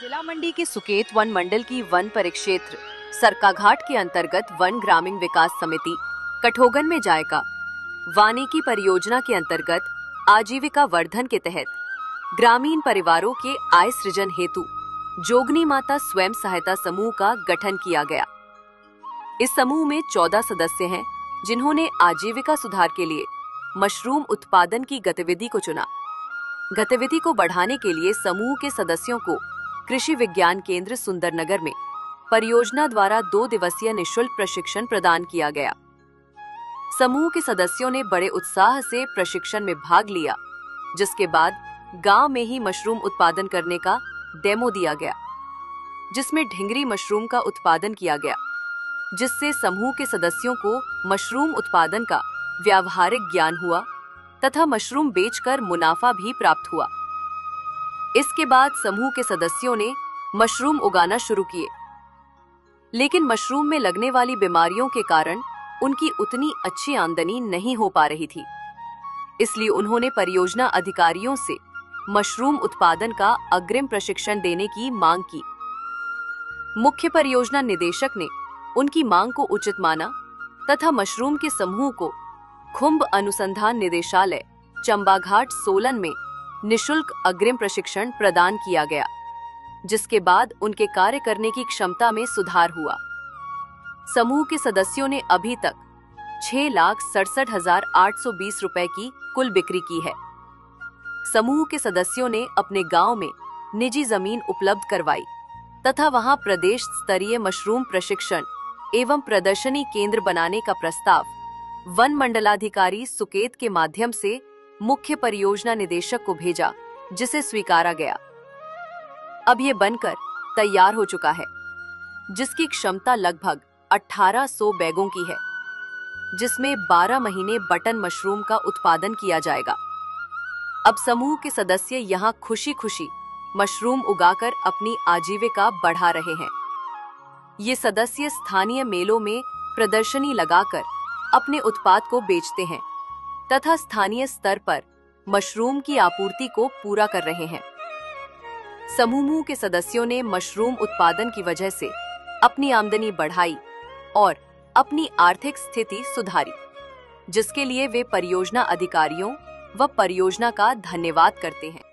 जिला मंडी के सुकेत वन मंडल की वन परिक्षेत्र सरकाघाट के अंतर्गत वन ग्रामीण विकास समिति कठोगन में जायका वानिकी परियोजना के अंतर्गत आजीविका वर्धन के तहत ग्रामीण परिवारों के आय सृजन हेतु जोगनी माता स्वयं सहायता समूह का गठन किया गया। इस समूह में 14 सदस्य हैं, जिन्होंने आजीविका सुधार के लिए मशरूम उत्पादन की गतिविधि को चुना। गतिविधि को बढ़ाने के लिए समूह के सदस्यों को कृषि विज्ञान केंद्र सुंदरनगर में परियोजना द्वारा 2 दिवसीय निःशुल्क प्रशिक्षण प्रदान किया गया। समूह के सदस्यों ने बड़े उत्साह से प्रशिक्षण में भाग लिया, जिसके बाद गांव में ही मशरूम उत्पादन करने का डेमो दिया गया, जिसमें ढिंगरी मशरूम का उत्पादन किया गया, जिससे समूह के सदस्यों को मशरूम उत्पादन का व्यावहारिक ज्ञान हुआ तथा मशरूम बेचकर मुनाफा भी प्राप्त हुआ। इसके बाद समूह के सदस्यों ने मशरूम उगाना शुरू किए, लेकिन मशरूम में लगने वाली बीमारियों के कारण उनकी उतनी अच्छी आमदनी नहीं हो पा रही थी। इसलिए उन्होंने परियोजना अधिकारियों से मशरूम उत्पादन का अग्रिम प्रशिक्षण देने की मांग की। मुख्य परियोजना निदेशक ने उनकी मांग को उचित माना तथा मशरूम के समूह को खुंब अनुसंधान निदेशालय चंबाघाट सोलन में निःशुल्क अग्रिम प्रशिक्षण प्रदान किया गया, जिसके बाद उनके कार्य करने की क्षमता में सुधार हुआ। समूह के सदस्यों ने अभी तक 6,67,820 रुपए की कुल बिक्री की है। समूह के सदस्यों ने अपने गांव में निजी जमीन उपलब्ध करवाई तथा वहां प्रदेश स्तरीय मशरूम प्रशिक्षण एवं प्रदर्शनी केंद्र बनाने का प्रस्ताव वन मंडलाधिकारी सुकेत के माध्यम से मुख्य परियोजना निदेशक को भेजा, जिसे स्वीकारा गया। अब ये बनकर तैयार हो चुका है, जिसकी क्षमता लगभग 1800 बैगों की है, जिसमें 12 महीने बटन मशरूम का उत्पादन किया जाएगा। अब समूह के सदस्य यहाँ खुशी खुशी मशरूम उगाकर अपनी आजीविका बढ़ा रहे हैं। ये सदस्य स्थानीय मेलों में प्रदर्शनी लगाकर अपने उत्पाद को बेचते हैं तथा स्थानीय स्तर पर मशरूम की आपूर्ति को पूरा कर रहे हैं। समूह के सदस्यों ने मशरूम उत्पादन की वजह से अपनी आमदनी बढ़ाई और अपनी आर्थिक स्थिति सुधारी, जिसके लिए वे परियोजना अधिकारियों व परियोजना का धन्यवाद करते हैं।